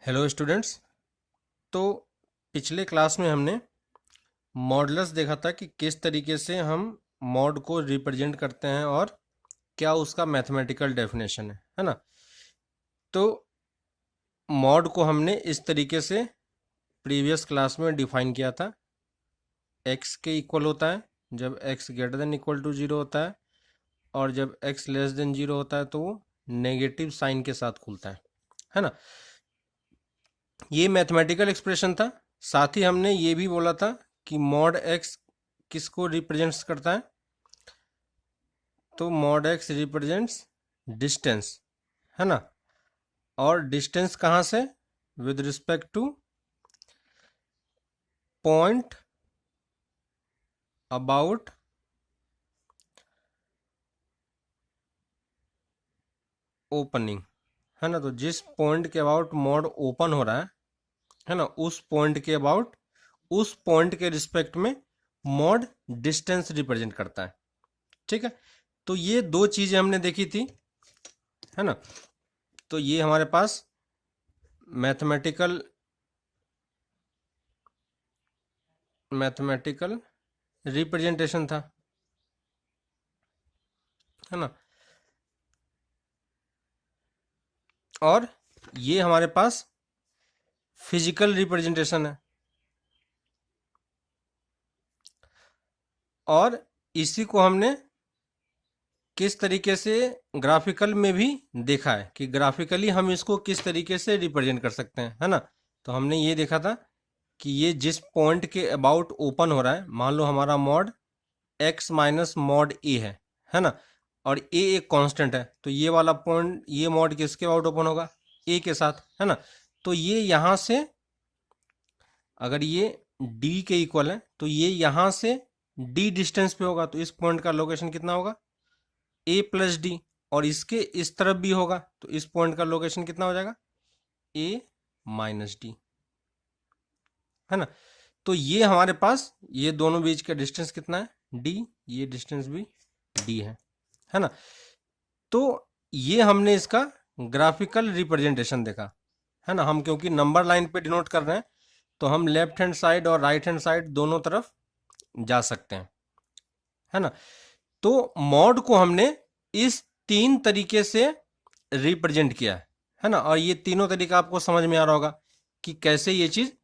Hello students. तो पिछले class में हमने मॉडुलस देखा था कि किस तरीके से हम मॉड को रिप्रेजेंट करते हैं और क्या उसका मैथमेटिकल डेफिनेशन है ना। तो मॉड को हमने इस तरीके से प्रीवियस क्लास में डिफाइन किया था। एक्स के इक्वल होता है जब x greater than equal to zero होता है, और जब एक्स लेस देन ज़ीरो होता है तो वो नेगेटिव साइन के साथ खुलता है ना। ये मैथमेटिकल एक्सप्रेशन था। साथ ही हमने ये भी बोला था कि मॉड एक्स किसको रिप्रेजेंट्स करता है, तो मॉड एक्स रिप्रेजेंट्स डिस्टेंस, है ना। और डिस्टेंस कहाँ से? With respect two point about opening, है ना। तो जिस पॉइंट के अबाउट मॉड ओपन हो रहा है ना, उस पॉइंट के अबाउट, उस पॉइंट के रिस्पेक्ट में मॉड डिस्टेंस रिप्रेजेंट करता है। ठीक है, तो ये दो चीजें हमने देखी थी, है ना। तो ये हमारे पास मैथमेटिकल रिप्रेजेंटेशन था, है ना। और ये हमारे पास फिजिकल रिप्रेजेंटेशन है, और इसी को हमने किस तरीके से ग्राफिकल में भी देखा है कि ग्राफिकली हम इसको किस तरीके से रिप्रेजेंट कर सकते हैं, है ना। तो हमने ये देखा था कि ये जिस पॉइंट के अबाउट ओपन हो रहा है, मान लो हमारा मॉड x माइनस मॉड ए है ना, और ए एक कांस्टेंट है, तो ये वाला पॉइंट, ये मॉड किसके अबाउट ओपन होगा? ए के साथ, है ना। तो ये यहाँ से, अगर ये d के इक्वल है तो ये यहाँ से d डिस्टेंस पे होगा, तो इस पॉइंट का लोकेशन कितना होगा? a plus D. और इसके इस तरफ भी होगा तो इस पॉइंट का लोकेशन कितना हो जाएगा? a माइनस डी, है ना। तो ये हमारे पास ये दोनों बीच का डिस्टेंस कितना है? d। ये डिस्टेंस भी d है ना। तो ये हमने इसका ग्राफिकल रिप्रेजेंटेशन देखा, है ना। हम क्योंकि नंबर लाइन पे डिनोट कर रहे हैं तो हम लेफ्ट हैंड साइड और राइट हैंड साइड दोनों तरफ जा सकते हैं, है ना। तो मॉड को हमने इस तीन तरीके से रिप्रेजेंट किया है ना। और ये तीनों तरीका आपको समझ में आ रहा होगा कि कैसे ये चीज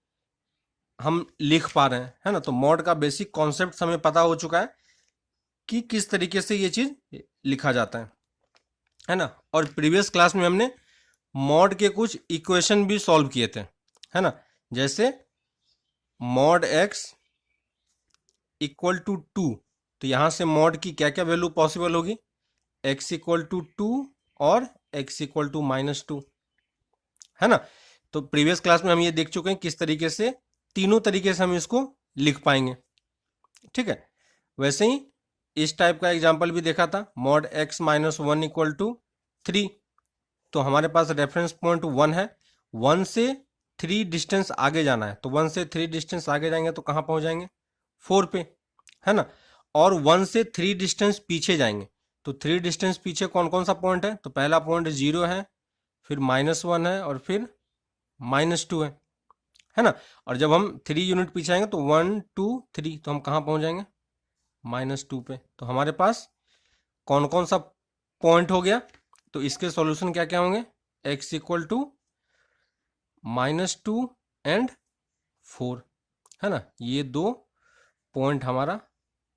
हम लिख पा रहे हैं, है ना। तो मॉड का बेसिक कॉन्सेप्ट हमें पता हो चुका है कि किस तरीके से ये चीज लिखा जाता है ना। और प्रीवियस क्लास में हमने मॉड के कुछ इक्वेशन भी सॉल्व किए थे, है ना। जैसे mod x equal to two, तो यहां से मॉड की क्या क्या वैल्यू पॉसिबल होगी? एक्स इक्वल टू टू और x equal to minus two, है ना। तो प्रीवियस क्लास में हम ये देख चुके हैं किस तरीके से तीनों तरीके से हम इसको लिख पाएंगे। ठीक है, वैसे ही इस टाइप का एग्जांपल भी देखा था, mod x minus one equal to three. तो हमारे पास रेफरेंस पॉइंट वन है, वन से थ्री डिस्टेंस आगे जाना है, तो वन से थ्री डिस्टेंस आगे जाएंगे तो कहाँ पहुंच जाएंगे? फोर पे, है ना। और वन से थ्री डिस्टेंस पीछे जाएंगे तो थ्री डिस्टेंस पीछे कौन कौन सा पॉइंट है? तो पहला पॉइंट जीरो है, फिर माइनस वन है, और फिर माइनस टू है ना। और जब हम थ्री यूनिट पीछे आएंगे तो वन टू थ्री, तो हम कहाँ पहुंच जाएंगे? माइनस टू पे। तो हमारे पास कौन कौन सा पॉइंट हो गया? तो इसके सॉल्यूशन क्या क्या होंगे? X equal to minus two and four, है ना। ये दो पॉइंट हमारा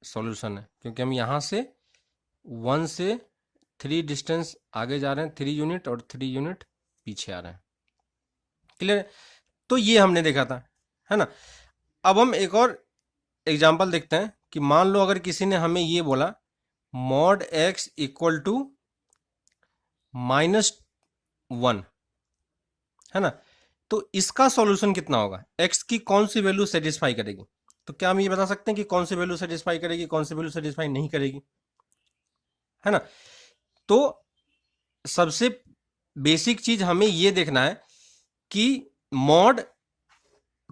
सॉल्यूशन है, क्योंकि हम यहाँ से वन से थ्री डिस्टेंस आगे जा रहे हैं, थ्री यूनिट, और थ्री यूनिट पीछे आ रहे हैं। क्लियर? तो ये हमने देखा था, है ना। अब हम एक और एग्जाम्पल देखते हैं कि मान लो अगर किसी ने हमें ये बोला mod x equal to minus one, है ना। तो इसका सॉल्यूशन कितना होगा? एक्स की कौन सी वैल्यू सेटिस्फाई करेगी? तो क्या हम ये बता सकते हैं कि कौन सी वैल्यू सेटिस्फाई करेगी, कौन सी वैल्यू सेटिस्फाई नहीं करेगी, है ना। तो सबसे बेसिक चीज हमें ये देखना है कि मॉड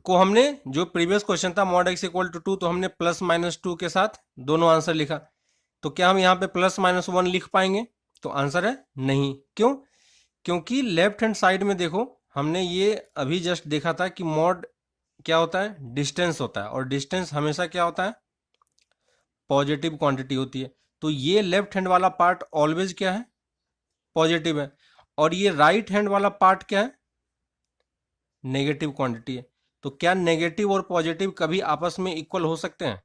को हमने, जो प्रीवियस क्वेश्चन था mod x equal to two, तो हमने प्लस माइनस टू के साथ दोनों आंसर लिखा। तो क्या हम यहाँ पे प्लस माइनस वन लिख पाएंगे? तो आंसर है नहीं। क्यों? क्योंकि लेफ्ट हैंड साइड में देखो हमने ये अभी जस्ट देखा था कि मॉड क्या होता है, डिस्टेंस होता है, और डिस्टेंस हमेशा क्या होता है, पॉजिटिव क्वांटिटी होती है। तो ये लेफ्ट हैंड वाला पार्ट ऑलवेज क्या है, पॉजिटिव है, और ये राइट हैंड वाला पार्ट क्या है, नेगेटिव क्वांटिटी है। तो क्या नेगेटिव और पॉजिटिव कभी आपस में इक्वल हो सकते हैं,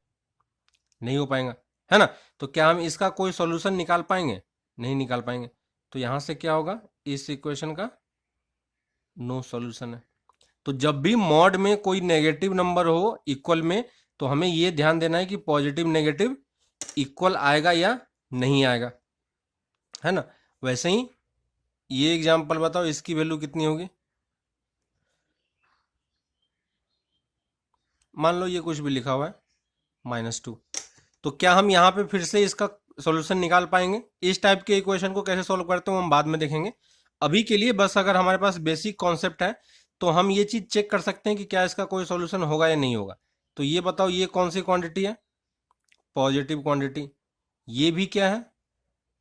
नहीं हो पाएगा, है ना। तो क्या हम इसका कोई सॉल्यूशन निकाल पाएंगे, नहीं निकाल पाएंगे। तो यहां से क्या होगा, इस इक्वेशन का नो सॉल्यूशन है। तो जब भी मॉड में कोई नेगेटिव नंबर हो इक्वल में, तो हमें ये ध्यान देना है कि पॉजिटिव नेगेटिव इक्वल आएगा या नहीं आएगा, है ना। वैसे ही ये एग्जांपल बताओ, इसकी वैल्यू कितनी होगी। मान लो ये कुछ भी लिखा हुआ है -2, तो क्या हम यहाँ पे फिर से इसका सॉल्यूशन निकाल पाएंगे। इस टाइप के इक्वेशन को कैसे सॉल्व करते हैं हम बाद में देखेंगे। अभी के लिए बस अगर हमारे पास बेसिक कॉन्सेप्ट है तो हम ये चीज चेक कर सकते हैं कि क्या इसका कोई सॉल्यूशन होगा या नहीं होगा। तो ये बताओ, ये कौन सी क्वांटिटी है, पॉजिटिव क्वांटिटी। ये भी क्या है,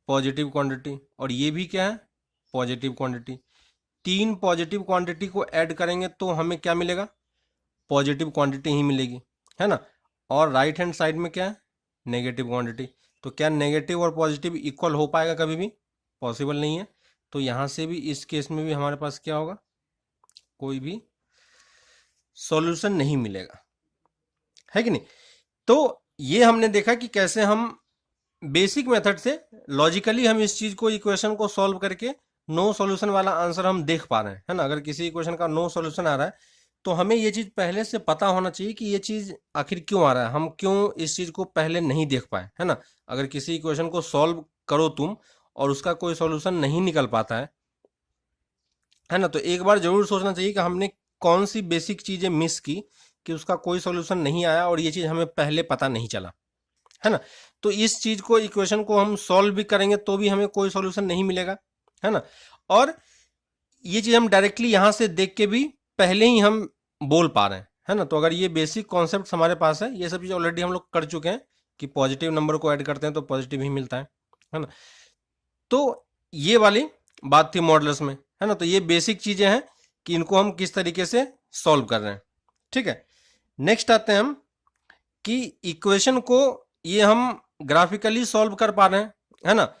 पॉजिटिव क्वांटिटी, और ये भी क्या है, पॉजिटिव क्वांटिटी। तीन पॉजिटिव क्वांटिटी को ऐड करेंगे तो हमें क्या मिलेगा, पॉजिटिव क्वांटिटी ही मिलेगी, है ना। और राइट हैंड साइड में क्या है, नेगेटिव क्वांटिटी। तो क्या नेगेटिव और पॉजिटिव इक्वल हो पाएगा कभी भी, पॉसिबल नहीं है। तो यहां से भी इस केस में भी हमारे पास क्या होगा, कोई भी सॉल्यूशन नहीं मिलेगा, है कि नहीं। तो ये हमने देखा कि कैसे हम बेसिक मेथड से लॉजिकली हम इस चीज को, इक्वेशन को सॉल्व करके नो सॉल्यूशन वाला आंसर हम देख पा रहे हैं, है ना। अगर किसी इक्वेशन का नो सॉल्यूशन आ रहा है तो हमें ये चीज पहले से पता होना चाहिए कि ये चीज आखिर क्यों आ रहा है, हम क्यों इस चीज को पहले नहीं देख पाए, है ना। अगर किसी इक्वेशन को सॉल्व करो तुम और उसका कोई सॉल्यूशन नहीं निकल पाता है ना, तो एक बार जरूर सोचना चाहिए कि हमने कौन सी बेसिक चीजें मिस की कि उसका कोई सॉल्यूशन नहीं आया और ये चीज हमें पहले पता नहीं चला, है ना। तो इस चीज को, इक्वेशन को हम सॉल्व भी करेंगे तो भी हमें कोई सॉल्यूशन नहीं मिलेगा, है ना। और ये चीज हम डायरेक्टली यहां से देख के भी पहले ही हम बोल पा रहे हैं, है ना। तो अगर ये बेसिक कॉन्सेप्ट हमारे पास है, ये सब चीज ऑलरेडी हम लोग कर चुके हैं कि पॉजिटिव नंबर को ऐड करते हैं तो पॉजिटिव ही मिलता है ना। तो ये वाली बात थी मॉडुलस में, है ना। तो ये बेसिक चीजें हैं कि इनको हम किस तरीके से सॉल्व कर रहे हैं, ठीक है। नेक्स्ट आते हैं हम कि इक्वेशन को ये हम ग्राफिकली सॉल्व कर पा रहे हैं, है ना।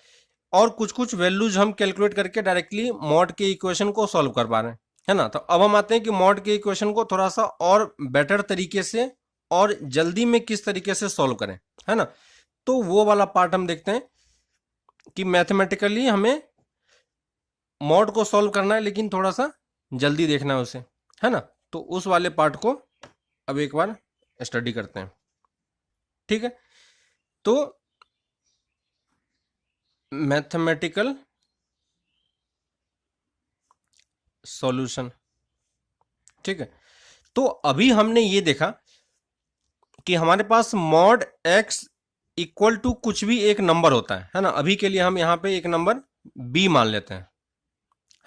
और कुछ कुछ वैल्यूज हम कैलकुलेट करके डायरेक्टली मॉड के इक्वेशन को सॉल्व कर पा रहे हैं, है ना। तो अब हम आते हैं कि मॉड के इक्वेशन को थोड़ा सा और बेटर तरीके से और जल्दी में किस तरीके से सॉल्व करें, है ना। तो वो वाला पार्ट हम देखते हैं कि मैथमेटिकली हमें मॉड को सॉल्व करना है लेकिन थोड़ा सा जल्दी देखना है उसे, है ना। तो उस वाले पार्ट को अब एक बार स्टडी करते हैं, ठीक है। तो मैथमेटिकल सॉल्यूशन, ठीक है। तो अभी हमने ये देखा कि हमारे पास मॉड x इक्वल टू कुछ भी एक नंबर होता है ना। अभी के लिए हम यहाँ पे एक नंबर b मान लेते हैं,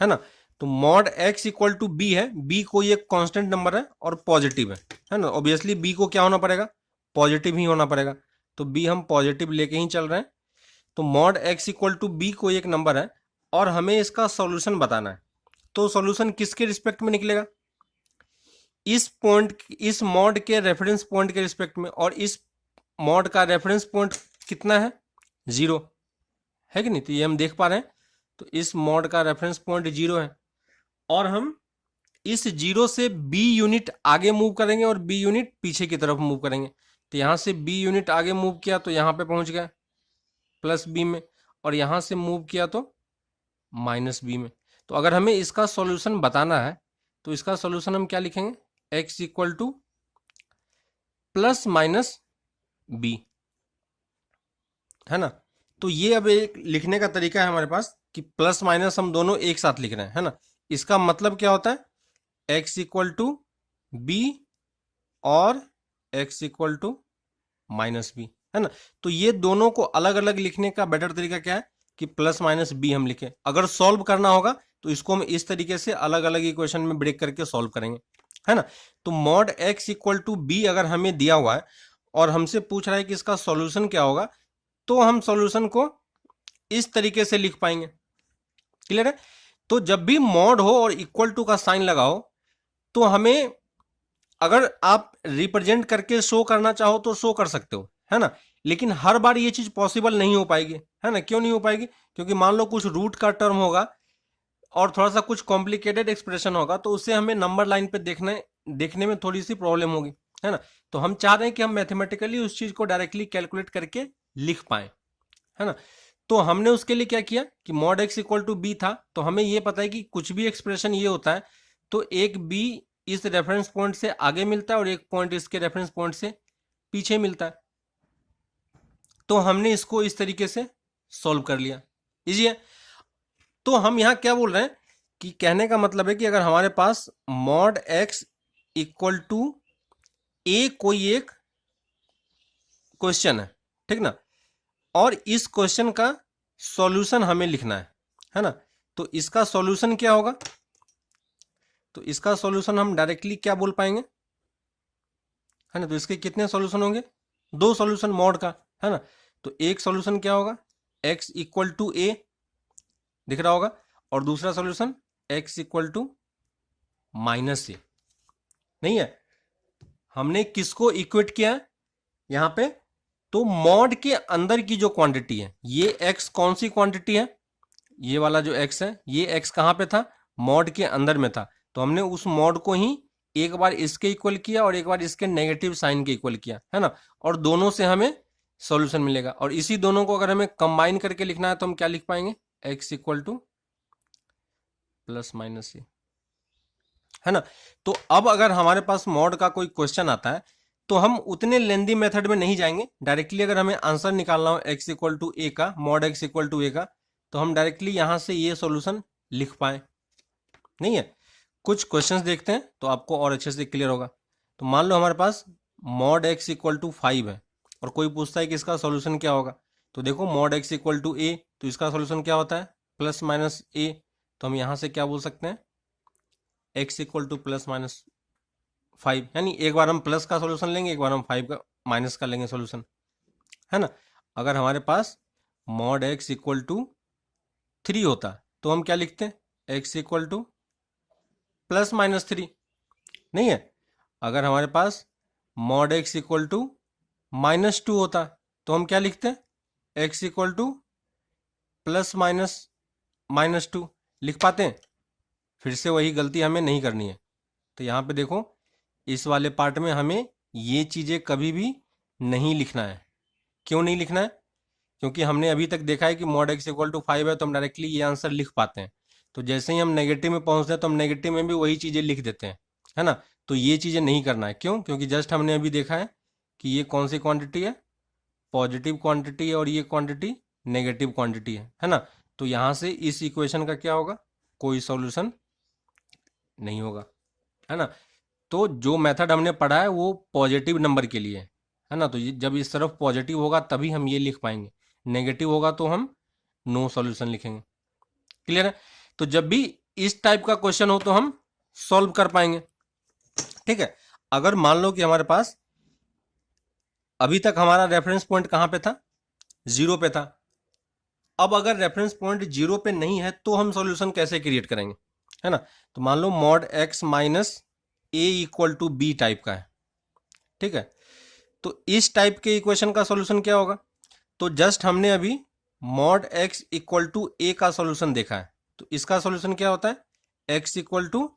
है ना। तो mod x equal to b है, b कोई एक कांस्टेंट नंबर है और पॉजिटिव है ना। ऑब्वियसली b को क्या होना पड़ेगा, पॉजिटिव ही होना पड़ेगा। तो b हम पॉजिटिव लेके ही चल रहे हैं। तो mod x equal to b कोई एक नंबर है और हमें इसका सॉल्यूशन बताना है। तो सॉल्यूशन किसके रिस्पेक्ट में निकलेगा, इस पॉइंट, इस मॉड के रेफरेंस पॉइंट के रिस्पेक्ट में। और इस मॉड का रेफरेंस पॉइंट कितना है, 0 है कि नहीं। तो ये हम देख पा रहे हैं। तो इस मॉड का रेफरेंस पॉइंट 0 है और हम इस 0 से b यूनिट आगे मूव करेंगे और b यूनिट पीछे की तरफ मूव करेंगे। तो यहां से b यूनिट आगे मूव किया तो यहां पे पहुंच गया +b में, और यहां से मूव किया तो -b में। तो अगर हमें इसका सॉल्यूशन बताना है तो इसका सॉल्यूशन हम क्या लिखेंगे, x इक्वल टू ±b, है ना। तो ये अब एक लिखने का तरीका है हमारे पास कि प्लस माइनस हम दोनों एक साथ लिख रहे हैं, है ना। इसका मतलब क्या होता है, x इक्वल टू b और x इक्वल टू -b, है ना। तो ये दोनों को अलग अलग लिखने का बेटर तरीका क्या है कि +-b हम लिखें। अगर सॉल्व करना होगा तो इसको हम इस तरीके से अलग अलग इक्वेशन में ब्रेक करके सॉल्व करेंगे, है ना। तो mod x equal to b अगर हमें दिया हुआ है और हमसे पूछ रहा है कि इसका सॉल्यूशन क्या होगा, तो हम सॉल्यूशन को इस तरीके से लिख पाएंगे, क्लियर है। तो जब भी मॉड हो और इक्वल टू का साइन लगाओ तो हमें, अगर आप रिप्रेजेंट करके शो करना चाहो तो शो कर सकते हो, है ना, लेकिन हर बार ये चीज पॉसिबल नहीं हो पाएगी, है ना। क्यों नहीं हो पाएगी? क्योंकि मान लो कुछ रूट का टर्म होगा और थोड़ा सा कुछ कॉम्प्लिकेटेड एक्सप्रेशन होगा तो उससे हमें नंबर लाइन पे देखने में थोड़ी सी प्रॉब्लम होगी, है ना। तो हम चाह रहे हैं कि हम मैथमेटिकली उस चीज को डायरेक्टली कैलकुलेट करके लिख पाए, है ना। तो हमने उसके लिए क्या किया कि mod x equal to b था, तो हमें ये पता है कि कुछ भी एक्सप्रेशन ये होता है तो एक बी इस रेफरेंस पॉइंट से आगे मिलता है और एक पॉइंट इसके रेफरेंस पॉइंट से पीछे मिलता है। तो हमने इसको इस तरीके से सॉल्व कर लिया, इजी है। तो हम यहां क्या बोल रहे हैं कि कहने का मतलब है कि अगर हमारे पास मॉड एक्स इक्वल टू ए कोई एक क्वेश्चन है, ठीक ना, और इस क्वेश्चन का सॉल्यूशन हमें लिखना है ना, तो इसका सॉल्यूशन क्या होगा? तो इसका सॉल्यूशन हम डायरेक्टली क्या बोल पाएंगे, है ना। तो इसके कितने सॉल्यूशन होंगे? दो सॉल्यूशन मॉड का, है ना। तो एक सॉल्यूशन क्या होगा? x इक्वल टू ए दिख रहा होगा, और दूसरा solution x equal to minus A. नहीं है, हमने किसको इक्वेट किया है यहां पे? तो मॉड के अंदर की जो क्वांटिटी है, ये x कौन सी क्वांटिटी है? ये वाला जो x है, ये x कहां पे था? मॉड के अंदर में था। तो हमने उस मॉड को ही एक बार इसके इक्वल किया और एक बार इसके नेगेटिव साइन के इक्वल किया, है ना, और दोनों से हमें सॉल्यूशन मिलेगा। और इसी दोनों को अगर हमें कंबाइन करके लिखना है तो हम क्या लिख पाएंगे? x equal to plus minus A, है ना। तो अब अगर हमारे पास मॉड का कोई क्वेश्चन आता है तो हम उतने लेंदी मेथड में नहीं जाएंगे, डायरेक्टली अगर हमें आंसर निकालना हो x इक्वल टू ए का, मॉड x इक्वल टू ए का, तो हम डायरेक्टली यहां से ये सॉल्यूशन लिख पाए। नहीं है, कुछ क्वेश्चंस देखते हैं तो आपको और अच्छे से क्लियर होगा। तो मान लो हमारे पास मॉड x इक्वल टू 5 है और कोई पूछता है कि इसका सॉल्यूशन क्या होगा। तो देखो मॉड x इक्वल टू ए, तो इसका सॉल्यूशन क्या होता है? Plus minus a. तो हम यहां से क्या बोल सकते हैं? x equal to plus minus 5, यानी एक बार हम प्लस का सॉल्यूशन लेंगे, एक बार हम 5 का माइनस का लेंगे सॉल्यूशन, है ना। अगर हमारे पास मॉड x इक्वल टू 3 होता तो हम क्या लिखते हैं? x equal to plus minus 3। नहीं है, अगर हमारे पास mod x equal to minus 2 होता तो हम क्या लिखते हैं? x equal to plus minus minus 2 लिख पाते हैं। फिर से वही गलती हमें नहीं करनी है। तो यहाँ पे देखो, इस वाले पार्ट में हमें ये चीज़ें कभी भी नहीं लिखना है। क्यों नहीं लिखना है? क्योंकि हमने अभी तक देखा है कि मॉड x इक्वल टू 5 है तो हम डायरेक्टली ये आंसर लिख पाते हैं। तो जैसे ही हम नेगेटिव में पहुंचते हैं तो हम नेगेटिव में भी वही चीज़ें लिख देते हैं, है ना। तो ये चीज़ें नहीं करना है। क्यों? क्योंकि जस्ट हमने अभी देखा है कि ये कौन सी क्वांटिटी है? पॉजिटिव क्वांटिटी है, और ये क्वांटिटी नेगेटिव क्वांटिटी है ना। तो यहाँ से इस इक्वेशन का क्या होगा? कोई सॉल्यूशन नहीं होगा, है ना। तो जो मेथड हमने पढ़ा है वो पॉजिटिव नंबर के लिए है ना। तो जब इस तरफ पॉजिटिव होगा तभी हम ये लिख पाएंगे, नेगेटिव होगा तो हम नो सॉल्यूशन लिखेंगे। क्लियर है? तो जब भी इस टाइप का क्वेश्चन हो तो हम सॉल्व कर पाएंगे, ठीक है। अगर मान लो कि हमारे पास अभी तक हमारा रेफरेंस पॉइंट कहां पे था? 0 पे था। अब अगर रेफरेंस पॉइंट 0 पे नहीं है तो हम सॉल्यूशन कैसे क्रिएट करेंगे, है ना। तो मान लो mod x minus A equal to B type का है, ठीक है। तो इस टाइप के इक्वेशन का सॉल्यूशन क्या होगा? तो जस्ट हमने अभी मॉड x इक्वल टू ए का सॉल्यूशन देखा है, तो इसका सॉल्यूशन क्या होता है? x इक्वल टू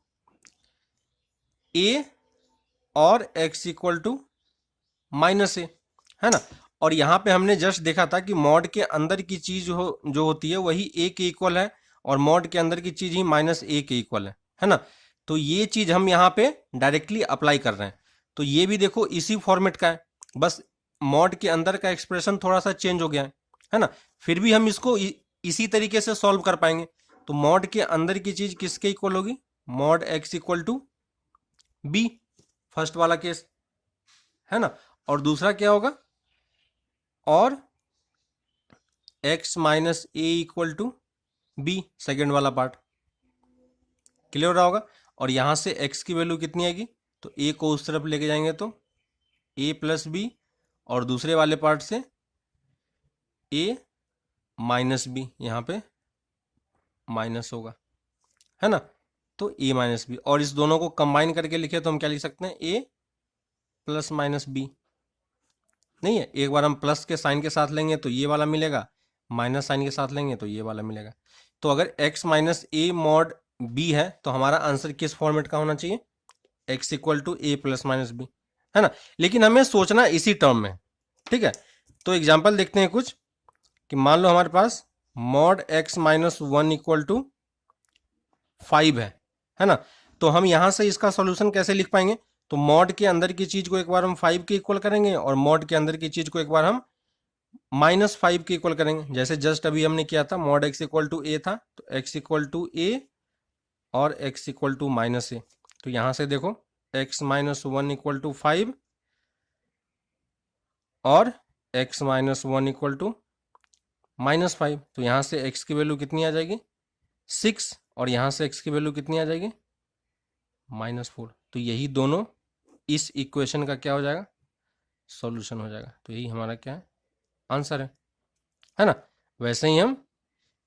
ए और x equal to minus A, है ना। और यहां पे हमने जस्ट देखा था कि मॉड के अंदर की चीज जो होती है वही ए के इक्वल है, और मॉड के अंदर की चीज ही माइनस ए के इक्वल है ना। तो ये चीज हम यहाँ पे डायरेक्टली अप्लाई कर रहे हैं। तो ये भी देखो इसी फॉर्मेट का है, बस मॉड के अंदर का एक्सप्रेशन थोड़ा सा चेंज हो गया है ना। फिर भी हम इसको इसी तरीके से सॉल्व कर पाएंगे। तो मॉड के अंदर की चीज किसके इक्वल होगी? Mod x equal to b, first वाला केस, है ना। और दूसरा क्या होगा? और x minus A equal to b, second वाला पार्ट। क्लियर हो रहा होगा। और यहां से x की वैल्यू कितनी आएगी? तो a को उस तरफ लेके जाएंगे तो a प्लस बी, और दूसरे वाले पार्ट से a माइनस बी, यहां पे माइनस होगा, है ना। तो a माइनस बी, और इस दोनों को कंबाइन करके लिखे तो हम क्या लिख सकते हैं, a प्लस माइनस बी। नहीं है, एक बार हम प्लस के साइन के साथ लेंगे तो ये वाला मिलेगा, माइनस साइन के साथ लेंगे तो ये वाला मिलेगा। तो अगर x minus A mod b है तो हमारा आंसर किस फॉर्मेट का होना चाहिए, x equal to a plus minus b, है ना। लेकिन हमें सोचना इसी टर्म में, ठीक है। तो एग्जाम्पल देखते हैं कुछ, कि मान लो हमारे पास mod x minus one equal to 5 है ना। तो हम यहां से इसका सॉल्यूशन कैसे लिख पाएंगे, तो मॉड के अंदर की चीज को एक बार हम 5 के इक्वल करेंगे और मॉड के अंदर की चीज को एक बार हम -5 के इक्वल करेंगे। जैसे जस्ट अभी हमने किया था, mod x equal to a था तो x इक्वल टू ए और x equal to minus a. तो यहां से देखो x minus one equal to 5 और x minus one equal to -5। तो यहां से x की वैल्यू कितनी आ जाएगी, 6, और यहां से x की वैल्यू कितनी आ जाएगी, -4। तो यही दोनों इस इक्वेशन का क्या हो जाएगा, सॉल्यूशन हो जाएगा। तो यही हमारा क्या है, आंसर है ना। वैसे ही हम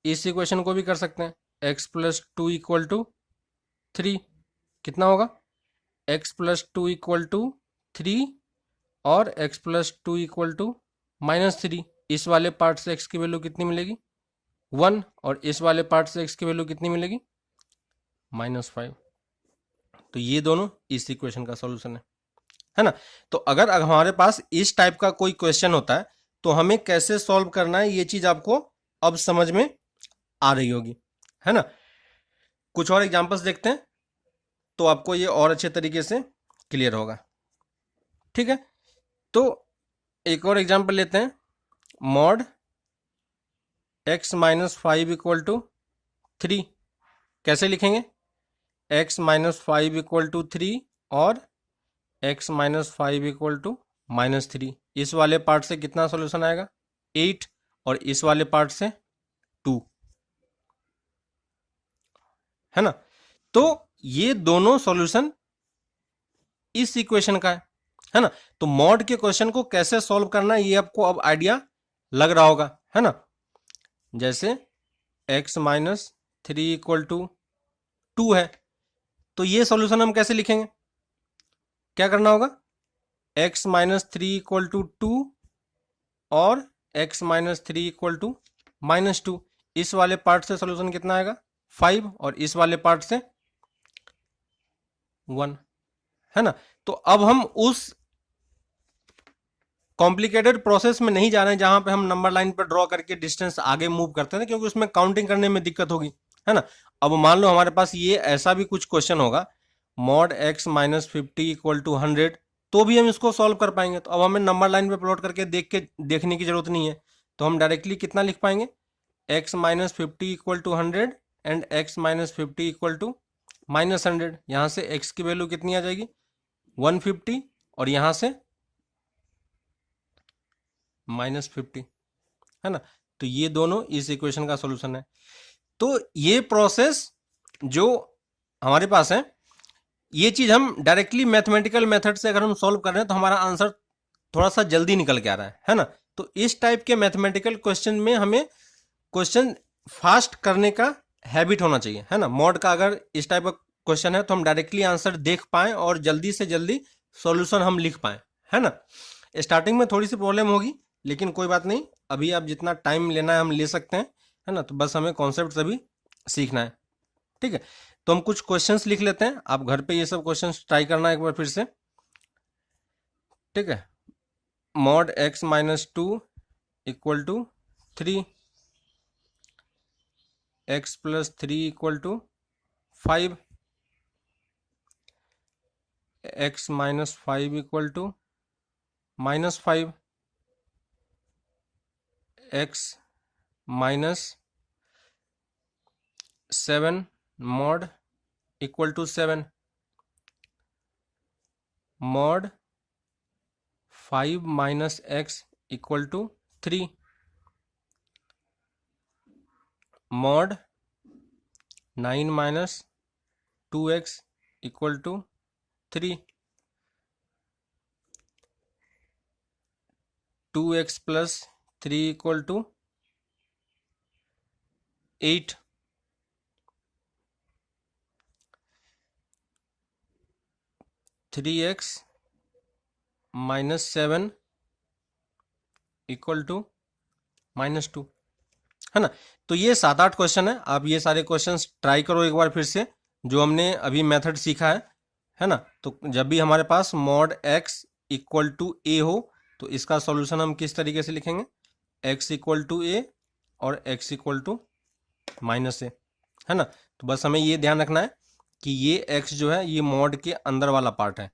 इस इक्वेशन को भी कर सकते हैं, x plus two equal to 3 कितना होगा, x plus two equal to 3 और x plus two equal to -3। इस वाले पार्ट से x की वैल्यू कितनी मिलेगी, 1, और इस वाले पार्ट से x की वैल्यू कितनी मिलेगी, -5। तो ये दोनों इस इक्वेशन का सॉल्यूशन है ना। तो अगर हमारे पास इस टाइप का कोई क्वेश्चन होता है तो हमें कैसे सॉल्व करना है, ये चीज आपको अब समझ में आ रही होगी, है ना। कुछ और एग्जांपल्स देखते हैं तो आपको ये और अच्छे तरीके से क्लियर होगा, ठीक है। तो एक और एग्जांपल लेते हैं, mod x minus 5 equal to 3। कैसे लिखेंगे, x माइनस 5 इक्वल टू 3 और x माइनस 5 इक्वल टू -3। इस वाले पार्ट से कितना सॉल्यूशन आएगा, 8, और इस वाले पार्ट से 2, है ना। तो ये दोनों सॉल्यूशन इस इक्वेशन का है ना। तो मॉड के क्वेश्चन को कैसे सॉल्व करना है ये आपको अब आइडिया लग रहा होगा, है ना। जैसे x माइनस 3 इक्वल टू 2 है, तो ये सॉल्यूशन हम कैसे लिखेंगे, क्या करना होगा, x माइनस 3 इक्वल टू 2 और x माइनस 3 इक्वल टू -2। इस वाले पार्ट से सॉल्यूशन कितना आएगा, 5, और इस वाले पार्ट से 1, है ना। तो अब हम उस कॉम्प्लिकेटेड प्रोसेस में नहीं जा रहे हैं जहां पे हम नंबर लाइन पर ड्रॉ करके डिस्टेंस आगे मूव करते थे, क्योंकि उसमें काउंटिंग करने में दिक्कत होगी, है ना। अब मान लो हमारे पास ये ऐसा भी कुछ क्वेश्चन होगा, mod x minus 50 equal to 100, तो भी हम इसको सॉल्व कर पाएंगे। तो अब हमें नंबर लाइन पे प्लॉट करके देखने की जरूरत नहीं है, तो हम डायरेक्टली कितना लिख पाएंगे, x minus 50 equal to 100 and x minus 50 equal to -100। यहां से x की वैल्यू कितनी आ जाएगी, 150, और यहां से -50, है ना। तो ये दोनों इस इक्वेशन का सॉल्यूशन है। तो ये प्रोसेस जो हमारे पास है, ये चीज हम डायरेक्टली मैथमेटिकल मेथड से अगर हम सॉल्व कर रहे हैं तो हमारा आंसर थोड़ा सा जल्दी निकल के आ रहा है ना। तो इस टाइप के मैथमेटिकल क्वेश्चन में हमें क्वेश्चन फास्ट करने का हैबिट होना चाहिए, है ना। मॉड का अगर इस टाइप का क्वेश्चन है तो हम डायरेक्टली आंसर देख पाए और जल्दी से जल्दी सॉल्यूशन हम लिख पाए, है ना। स्टार्टिंग में थोड़ी सी प्रॉब्लम होगी, लेकिन कोई बात नहीं, अभी आप जितना टाइम लेना है हम ले सकते हैं, है ना। तो बस हमें कॉन्सेप्ट अभी सीखना है, ठीक है। तो हम कुछ क्वेश्चंस लिख लेते हैं, आप घर पे ये सब क्वेश्चंस ट्राई करना एक बार फिर से, ठीक है। Mod x minus 2 equal to 3, x plus 3 equal to 5, x minus 5 equal to -5, x minus 7 mod equal to 7, mod 5 minus x equal to 3, mod 9 minus 2x equal to 3, 2x plus 3 equal to 8, 3x -7 equal to -2, है ना। तो ये 7-8 question है, आप ये सारे questions try करो एक बार फिर से, जो हमने अभी मेथड सीखा है ना। तो जब भी हमारे पास mod x equal to a हो तो इसका सॉल्यूशन हम किस तरीके से लिखेंगे, x इक्वल टू a और x इक्वल टू -a, है ना। तो बस हमें ये ध्यान रखना है कि ये x जो है ये मॉड के अंदर वाला पार्ट है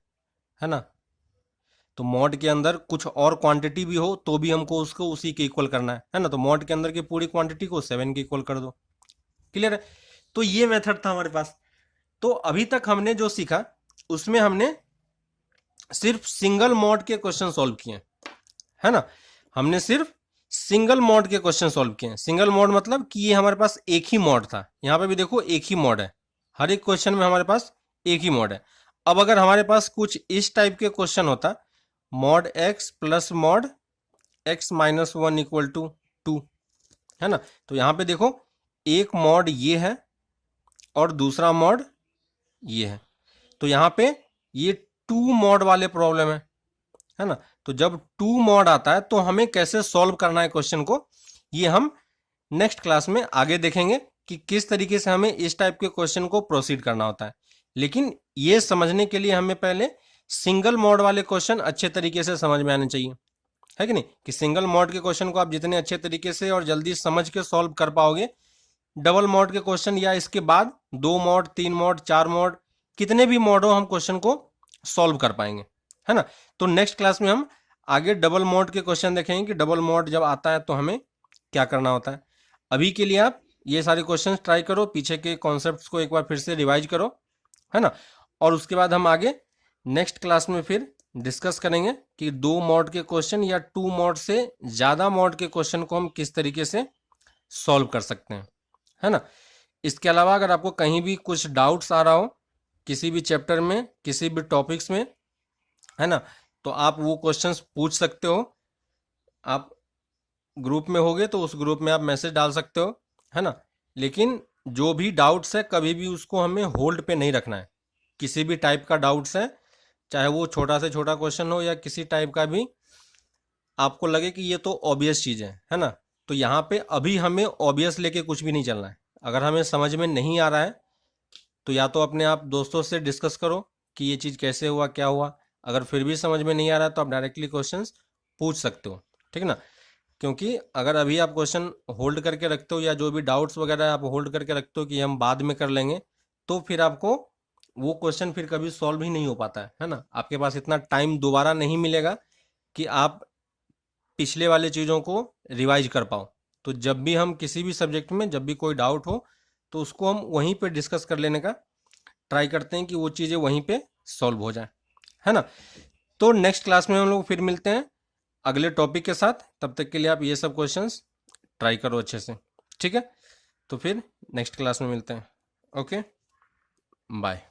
ना। तो मॉड के अंदर कुछ और क्वांटिटी भी हो तो भी हमको उसको उसी के इक्वल करना है ना। तो मॉड के अंदर की पूरी क्वांटिटी को 7 के इक्वल कर दो, क्लियर है। तो ये मेथड था हमारे पास। तो अभी तक हमने जो सीखा उसमें हमने सिर्फ सिंगल मॉड के क्वेश्चन सॉल्व किए, है ना। हमने सिर्फ सिंगल मॉड के क्वेश्चन सॉल्व किए हैं। सिंगल मॉड मतलब कि ये हमारे पास एक ही मॉड था, यहां पे भी देखो एक ही मॉड है, हर एक क्वेश्चन में हमारे पास एक ही मॉड है। अब अगर हमारे पास कुछ इस टाइप के क्वेश्चन होता, mod x plus mod x -1 equal to 2, है ना। तो यहां पे देखो एक मॉड ये है और दूसरा मॉड ये है, तो यहां पे ये 2 मॉड वाले प्रॉब्लम है ना। तो जब 2 मॉड आता है तो हमें कैसे सॉल्व करना है क्वेश्चन को, ये हम नेक्स्ट क्लास में आगे देखेंगे कि किस तरीके से हमें इस टाइप के क्वेश्चन को प्रोसीड करना होता है। लेकिन ये समझने के लिए हमें पहले सिंगल मॉड वाले क्वेश्चन अच्छे तरीके से समझ में आने चाहिए, है कि नहीं। कि सिंगल मॉड के क्वेश्चन को आप जितने अच्छे तरीके से और जल्दी समझ के सॉल्व कर पाओगे, डबल मॉड के क्वेश्चन या इसके बाद 2 मॉड 3 मॉड 4 मॉड कितने भी मॉड हो हम क्वेश्चन को सॉल्व कर पाएंगे, है ना। तो नेक्स्ट क्लास में हम आगे डबल मॉड के क्वेश्चन देखेंगे कि डबल मॉड जब आता है तो हमें क्या करना होता है। अभी के लिए आप ये सारे क्वेश्चंस ट्राई करो, पीछे के कॉन्सेप्ट्स को एक बार फिर से रिवाइज करो, है ना। और उसके बाद हम आगे नेक्स्ट क्लास में फिर डिस्कस करेंगे कि 2 मॉड के क्वेश्चन या 2 मॉड से ज़्यादा मॉड के क्वेश्चन को हम किस तरीके से सॉल्व कर सकते हैं, है ना। इसके अलावा अगर आपको कहीं भी कुछ डाउट्स आ रहा हो किसी भी चैप्टर में किसी भी टॉपिक्स में, है ना, तो आप वो क्वेश्चंस पूछ सकते हो। आप ग्रुप में होगे तो उस ग्रुप में आप मैसेज डाल सकते हो, है ना। लेकिन जो भी डाउट्स है कभी भी उसको हमें होल्ड पे नहीं रखना है। किसी भी टाइप का डाउट्स है, चाहे वो छोटा से छोटा क्वेश्चन हो या किसी टाइप का भी आपको लगे कि ये तो ऑब्वियस चीज़ है ना, तो यहाँ पे अभी हमें ऑब्वियस लेके कुछ भी नहीं चलना है। अगर हमें समझ में नहीं आ रहा है तो या तो अपने आप दोस्तों से डिस्कस करो कि ये चीज़ कैसे हुआ क्या हुआ। अगर फिर भी समझ में नहीं आ रहा है तो आप डायरेक्टली क्वेश्चंस पूछ सकते हो, ठीक ना। क्योंकि अगर अभी आप क्वेश्चन होल्ड करके रखते हो या जो भी डाउट्स वगैरह आप होल्ड करके रखते हो कि हम बाद में कर लेंगे, तो फिर आपको वो क्वेश्चन फिर कभी सॉल्व ही नहीं हो पाता है ना। आपके पास इतना टाइम दोबारा नहीं मिलेगा कि आप पिछले वाले चीज़ों को रिवाइज कर पाओ। तो जब भी हम किसी भी सब्जेक्ट में जब भी कोई डाउट हो तो उसको हम वहीं पे डिस्कस कर लेने का ट्राई करते हैं कि वो चीज़ें वहीं पे सॉल्व हो जाए, है ना। तो नेक्स्ट क्लास में हम लोग फिर मिलते हैं अगले टॉपिक के साथ। तब तक के लिए आप ये सब क्वेश्चंस ट्राई करो अच्छे से, ठीक है। तो फिर नेक्स्ट क्लास में मिलते हैं। Okay, bye.